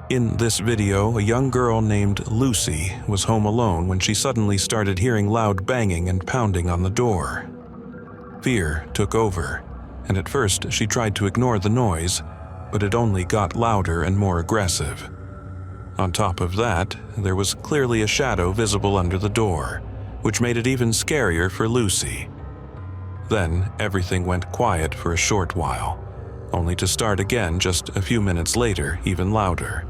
In this video, a young girl named Lucy was home alone when she suddenly started hearing loud banging and pounding on the door. Fear took over, and at first she tried to ignore the noise, but it only got louder and more aggressive. On top of that, there was clearly a shadow visible under the door, which made it even scarier for Lucy. Then everything went quiet for a short while, only to start again just a few minutes later, even louder.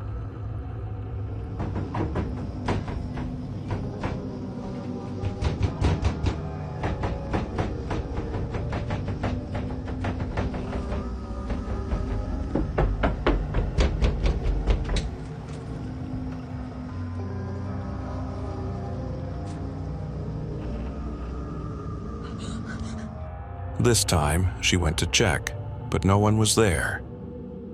This time, she went to check, but no one was there.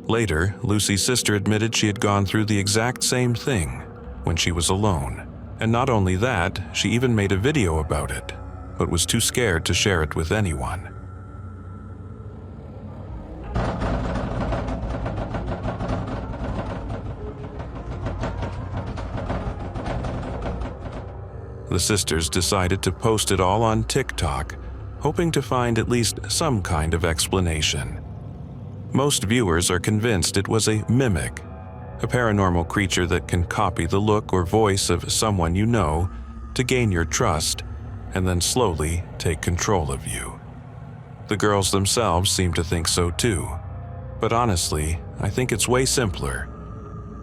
Later, Lucy's sister admitted she had gone through the exact same thing when she was alone. And not only that, she even made a video about it, but was too scared to share it with anyone. The sisters decided to post it all on TikTok, hoping to find at least some kind of explanation. Most viewers are convinced it was a mimic, a paranormal creature that can copy the look or voice of someone you know to gain your trust and then slowly take control of you. The girls themselves seem to think so too, but honestly, I think it's way simpler.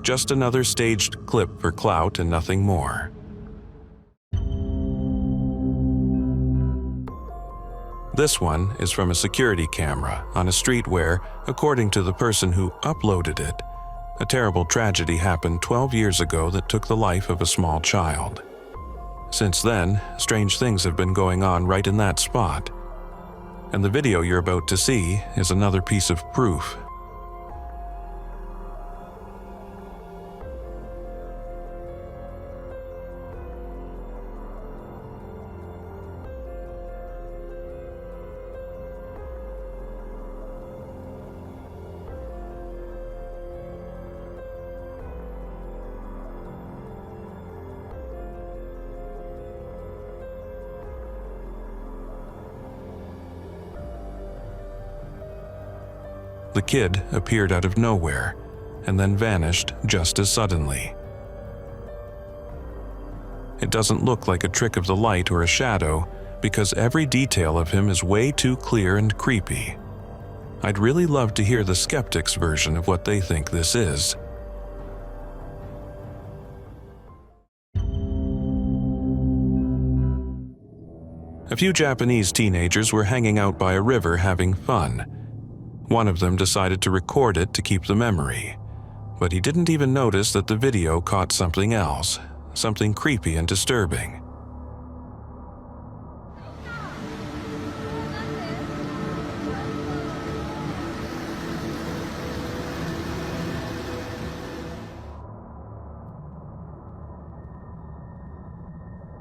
Just another staged clip for clout and nothing more. This one is from a security camera on a street where, according to the person who uploaded it, a terrible tragedy happened 12 years ago that took the life of a small child. Since then, strange things have been going on right in that spot. And the video you're about to see is another piece of proof. The kid appeared out of nowhere and then vanished just as suddenly. It doesn't look like a trick of the light or a shadow because every detail of him is way too clear and creepy. I'd really love to hear the Skeptics' version of what they think this is. A few Japanese teenagers were hanging out by a river having fun. One of them decided to record it to keep the memory, but he didn't even notice that the video caught something else, something creepy and disturbing.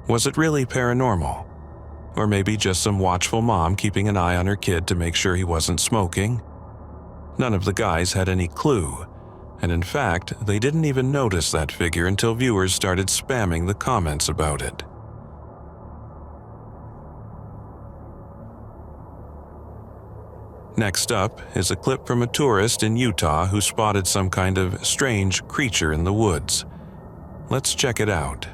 Was it really paranormal? Or maybe just some watchful mom keeping an eye on her kid to make sure he wasn't smoking? None of the guys had any clue, and in fact, they didn't even notice that figure until viewers started spamming the comments about it. Next up is a clip from a tourist in Utah who spotted some kind of strange creature in the woods. Let's check it out.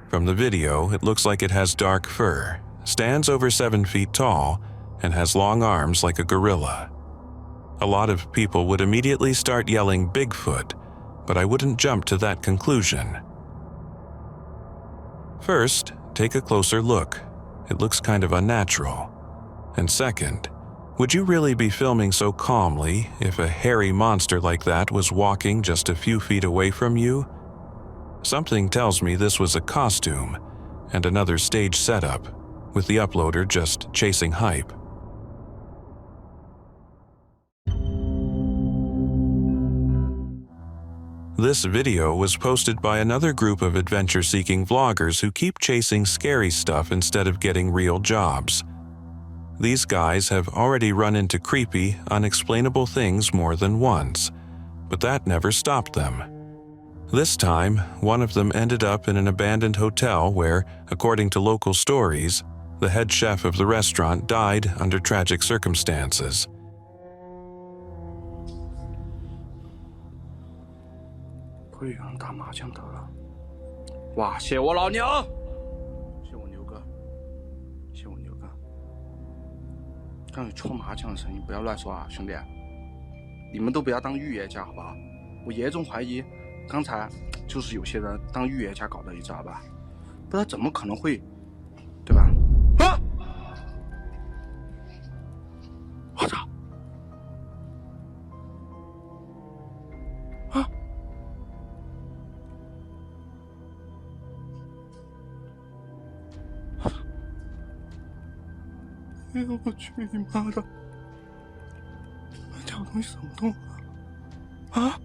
From the video, it looks like it has dark fur, stands over 7 feet tall, and has long arms like a gorilla. A lot of people would immediately start yelling Bigfoot, but I wouldn't jump to that conclusion. First, take a closer look. It looks kind of unnatural. And second, would you really be filming so calmly if a hairy monster like that was walking just a few feet away from you? Something tells me this was a costume and another stage setup, with the uploader just chasing hype. This video was posted by another group of adventure-seeking vloggers who keep chasing scary stuff instead of getting real jobs. These guys have already run into creepy, unexplainable things more than once, but that never stopped them. This time, one of them ended up in an abandoned hotel where, according to local stories, the head chef of the restaurant died under tragic circumstances. 会有人打麻将得了，哇！谢我老娘，谢我牛哥，谢我牛哥。刚有搓麻将的声音，不要乱说啊，兄弟！你们都不要当预言家，好不好？我严重怀疑，刚才就是有些人当预言家搞的，你知道吧？不然怎么可能会，对吧？啊！我操！啊！ 哎呦我去你妈的！那小东西怎么动了？啊？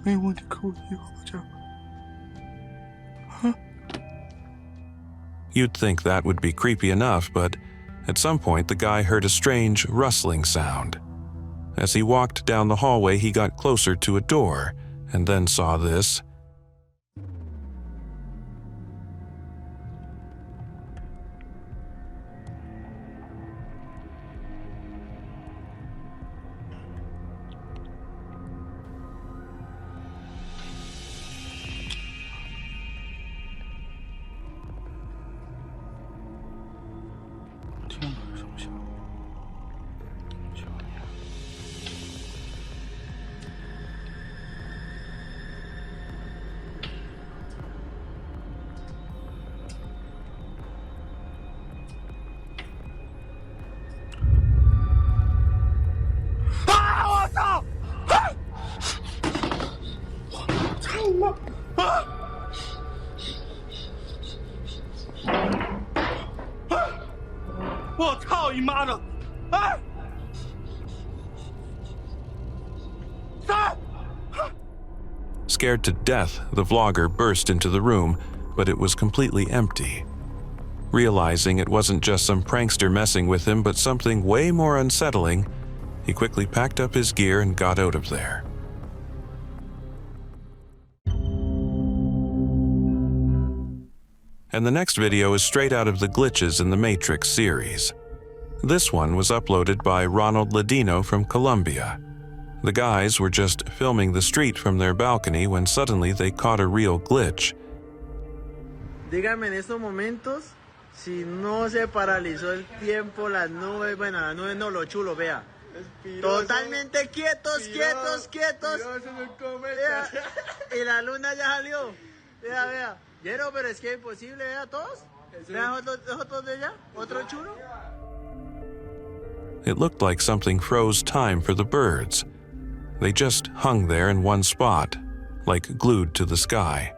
没有问题，可我一会儿讲。啊 You'd think that would be creepy enough, but at some point the guy heard a strange rustling sound. As he walked down the hallway, he got closer to a door and then saw this. Scared to death, the vlogger burst into the room, but it was completely empty. Realizing it wasn't just some prankster messing with him, but something way more unsettling, he quickly packed up his gear and got out of there. And the next video is straight out of the Glitches in the Matrix series. This one was uploaded by Ronald Ladino from Colombia. The guys were just filming the street from their balcony when suddenly they caught a real glitch. Dígame en estos momentos si no se paralizó el tiempo, las nubes, bueno, las nubes no, lo chulo, vea. Totalmente quietos, quietos, quietos. Vea, y la luna ya salió. Vea, vea. Yero, pero es que es imposible, vea, todos. Vea, otros de allá, otro chulo. It looked like something froze time for the birds. They just hung there in one spot, like glued to the sky.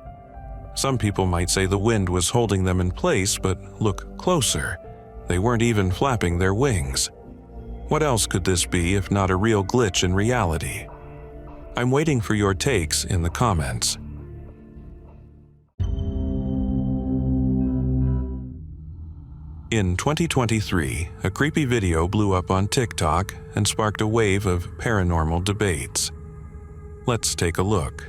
Some people might say the wind was holding them in place, but look closer. They weren't even flapping their wings. What else could this be if not a real glitch in reality? I'm waiting for your takes in the comments. In 2023, a creepy video blew up on TikTok and sparked a wave of paranormal debates. Let's take a look.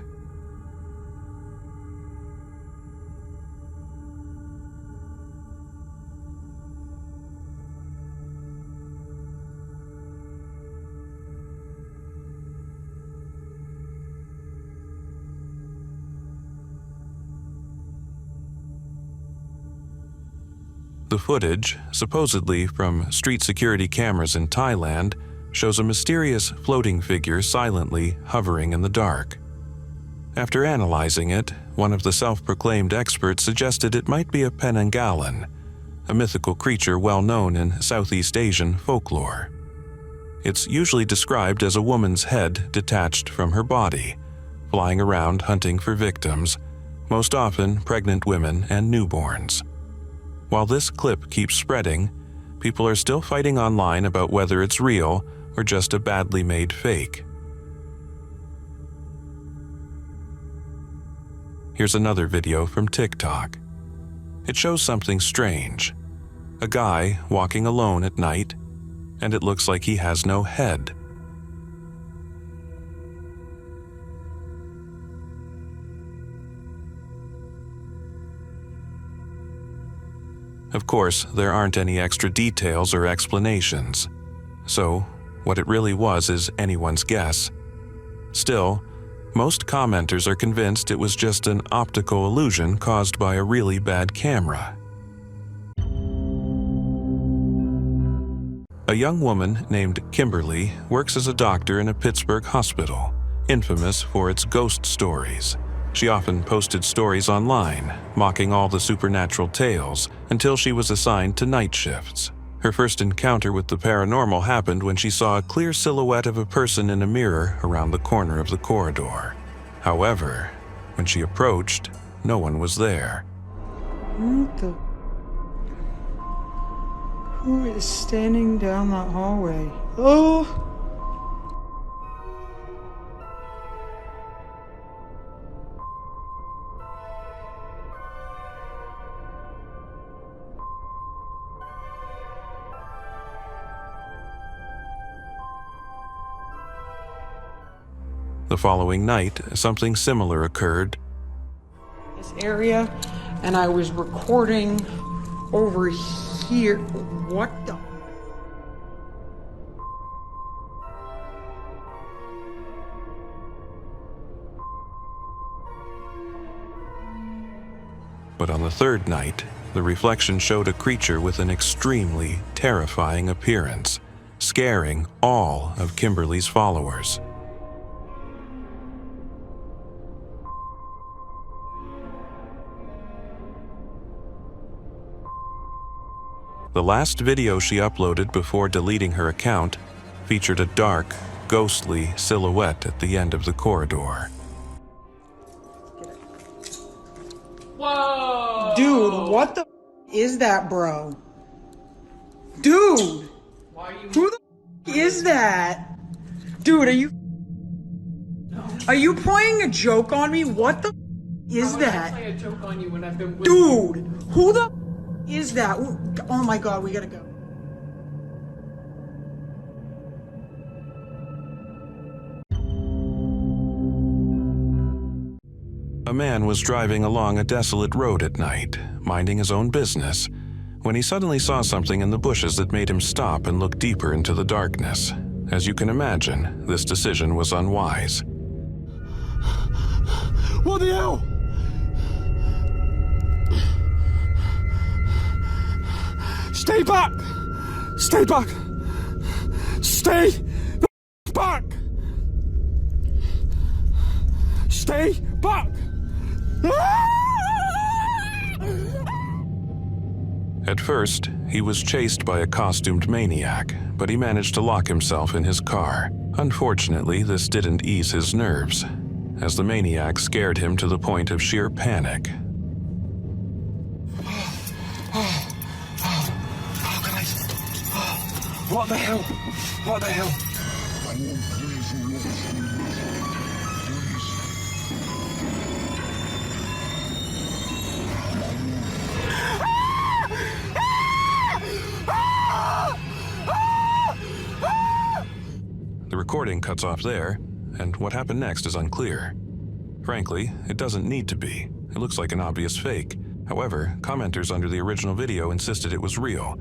The footage, supposedly from street security cameras in Thailand, shows a mysterious floating figure silently hovering in the dark. After analyzing it, one of the self-proclaimed experts suggested it might be a penanggalan, a mythical creature well known in Southeast Asian folklore. It's usually described as a woman's head detached from her body, flying around hunting for victims, most often pregnant women and newborns. While this clip keeps spreading, people are still fighting online about whether it's real or just a badly made fake. Here's another video from TikTok. It shows something strange. A guy walking alone at night, and it looks like he has no head. Of course, there aren't any extra details or explanations. So, what it really was is anyone's guess. Still, most commenters are convinced it was just an optical illusion caused by a really bad camera. A young woman named Kimberly works as a doctor in a Pittsburgh hospital, infamous for its ghost stories. She often posted stories online, mocking all the supernatural tales, until she was assigned to night shifts. Her first encounter with the paranormal happened when she saw a clear silhouette of a person in a mirror around the corner of the corridor. However, when she approached, no one was there. What the? Who is standing down that hallway? Oh! The following night, something similar occurred. This area, and I was recording over here. What the? But on the third night, the reflection showed a creature with an extremely terrifying appearance, scaring all of Kimberly's followers. The last video she uploaded before deleting her account featured a dark, ghostly silhouette at the end of the corridor. Whoa! Dude, what the is that, bro? Dude! Who the is that? Dude, are you playing a joke on me? What the is that? Play a joke on you when I've been with Dude, who the is that? Oh my god, we gotta go. A man was driving along a desolate road at night, minding his own business, when he suddenly saw something in the bushes that made him stop and look deeper into the darkness. As you can imagine, this decision was unwise. What the hell? Stay back! Stay back! Stay back! Stay back! At first, he was chased by a costumed maniac, but he managed to lock himself in his car. Unfortunately, this didn't ease his nerves, as the maniac scared him to the point of sheer panic. What the hell? What the hell? The recording cuts off there, and what happened next is unclear. Frankly, it doesn't need to be. It looks like an obvious fake. However, commenters under the original video insisted it was real.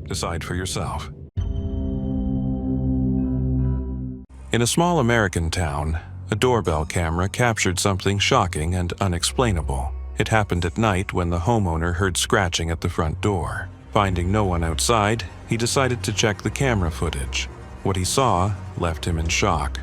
Decide for yourself. In a small American town, a doorbell camera captured something shocking and unexplainable. It happened at night when the homeowner heard scratching at the front door. Finding no one outside, he decided to check the camera footage. What he saw left him in shock.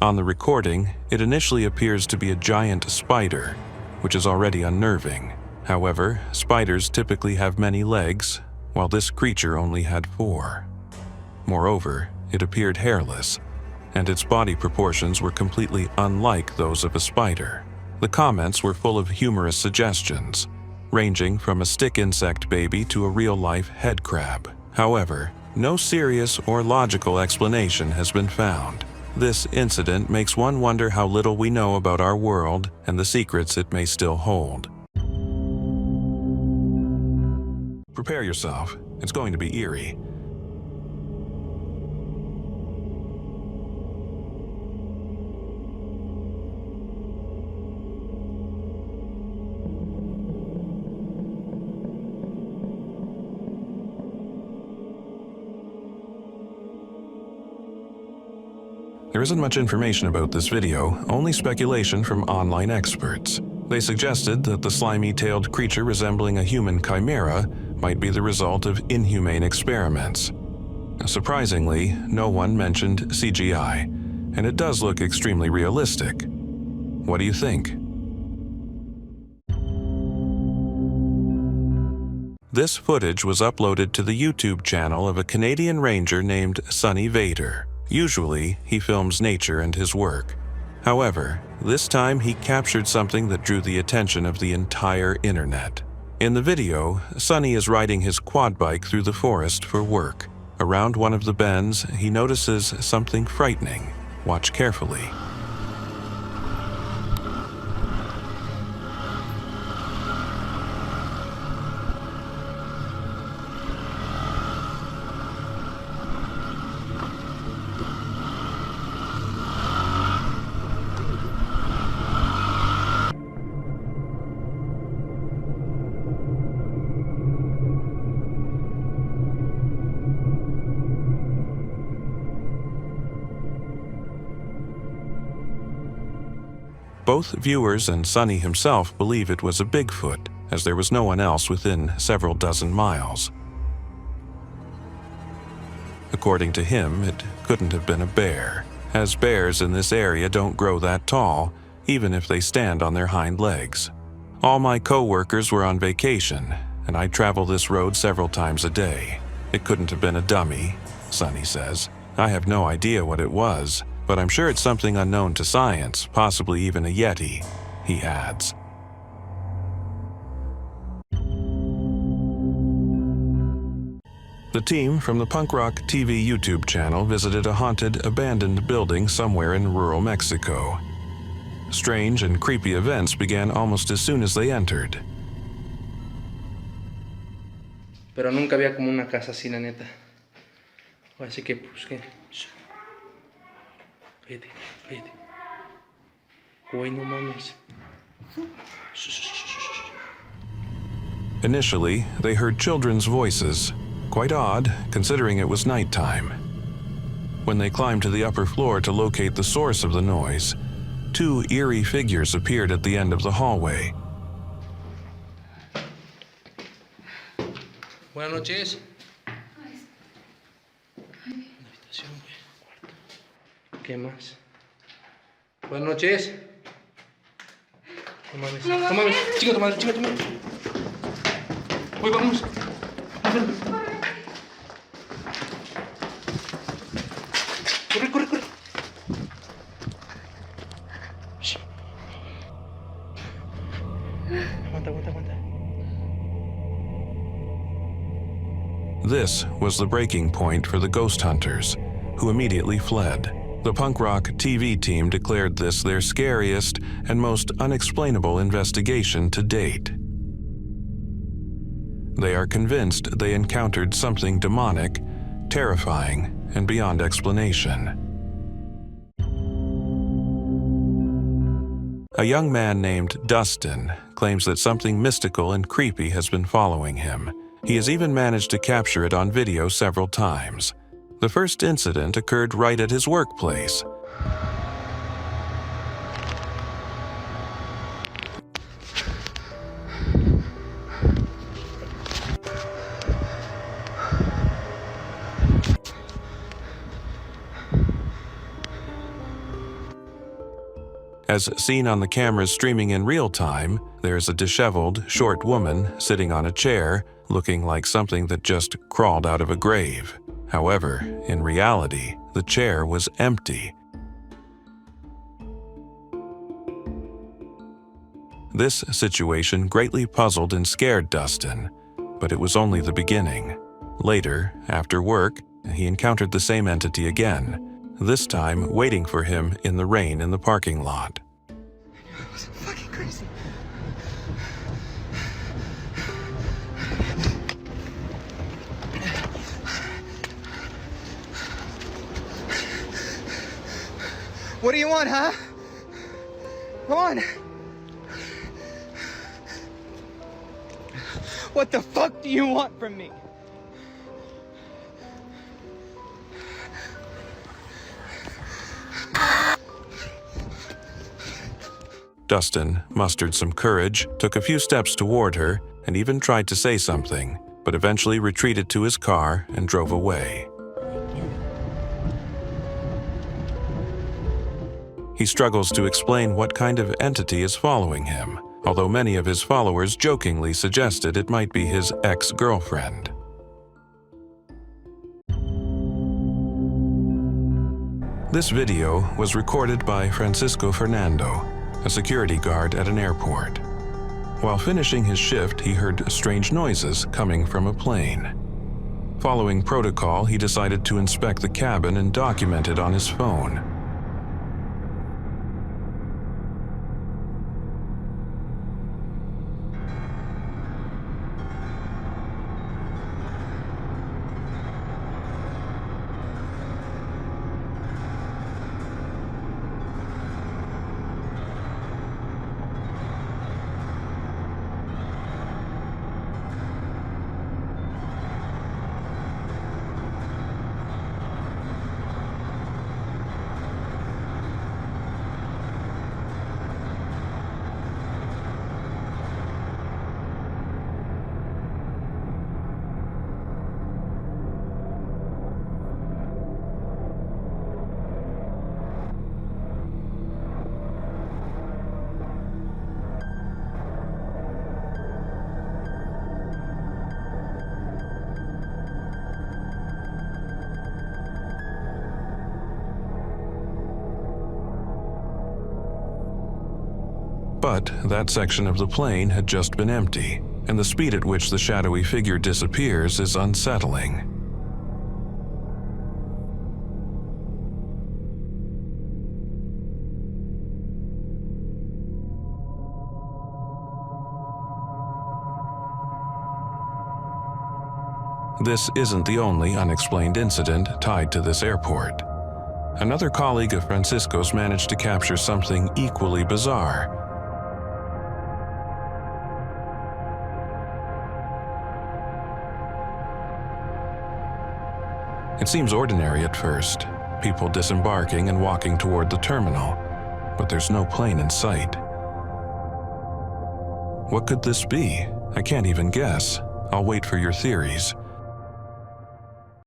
On the recording, it initially appears to be a giant spider, which is already unnerving. However, spiders typically have many legs, while this creature only had 4. Moreover, it appeared hairless, and its body proportions were completely unlike those of a spider. The comments were full of humorous suggestions, ranging from a stick insect baby to a real-life head crab. However, no serious or logical explanation has been found. This incident makes one wonder how little we know about our world and the secrets it may still hold. Prepare yourself. It's going to be eerie. There isn't much information about this video, only speculation from online experts. They suggested that the slimy-tailed creature resembling a human chimera might be the result of inhumane experiments. Surprisingly, no one mentioned CGI, and it does look extremely realistic. What do you think? This footage was uploaded to the YouTube channel of a Canadian ranger named Sonny Vader. Usually, he films nature and his work. However, this time he captured something that drew the attention of the entire internet. In the video, Sonny is riding his quad bike through the forest for work. Around one of the bends, he notices something frightening. Watch carefully. Both viewers and Sonny himself believe it was a Bigfoot, as there was no one else within several dozen miles. According to him, it couldn't have been a bear, as bears in this area don't grow that tall, even if they stand on their hind legs. All my co-workers were on vacation, and I travel this road several times a day. It couldn't have been a dummy, Sonny says. I have no idea what it was, but I'm sure it's something unknown to science, possibly even a Yeti, he adds. The team from the Punk Rock TV YouTube channel visited a haunted, abandoned building somewhere in rural Mexico. Strange and creepy events began almost as soon as they entered. Pero nunca había como una casa así, la neta. Así que, pues, ¿qué? Cállate, cállate. Güey, no mames. Initially, they heard children's voices. Quite odd, considering it was nighttime. When they climbed to the upper floor to locate the source of the noise, two eerie figures appeared at the end of the hallway. Buenas noches. ¿Qué más? Buenas noches. No mames. No mames. Chica tu madre, chica tu madre. Voy, vamos. Corre, corre, corre. Aguanta, aguanta, aguanta. This was the breaking point for the ghost hunters, who immediately fled. The Punk Rock TV team declared this their scariest and most unexplainable investigation to date. They are convinced they encountered something demonic, terrifying, and beyond explanation. A young man named Dustin claims that something mystical and creepy has been following him. He has even managed to capture it on video several times. The first incident occurred right at his workplace. As seen on the cameras streaming in real time, there's a disheveled, short woman sitting on a chair, looking like something that just crawled out of a grave. However, in reality, the chair was empty. This situation greatly puzzled and scared Dustin, but it was only the beginning. Later, after work, he encountered the same entity again, this time waiting for him in the rain in the parking lot. It was fucking crazy. What do you want, huh? Come on. What the fuck do you want from me? Dustin mustered some courage, took a few steps toward her, and even tried to say something, but eventually retreated to his car and drove away. He struggles to explain what kind of entity is following him, although many of his followers jokingly suggested it might be his ex-girlfriend. This video was recorded by Francisco Fernando, a security guard at an airport. While finishing his shift, he heard strange noises coming from a plane. Following protocol, he decided to inspect the cabin and document it on his phone. But that section of the plane had just been empty, and the speed at which the shadowy figure disappears is unsettling. This isn't the only unexplained incident tied to this airport. Another colleague of Francisco's managed to capture something equally bizarre. It seems ordinary at first, people disembarking and walking toward the terminal, but there's no plane in sight. What could this be? I can't even guess. I'll wait for your theories.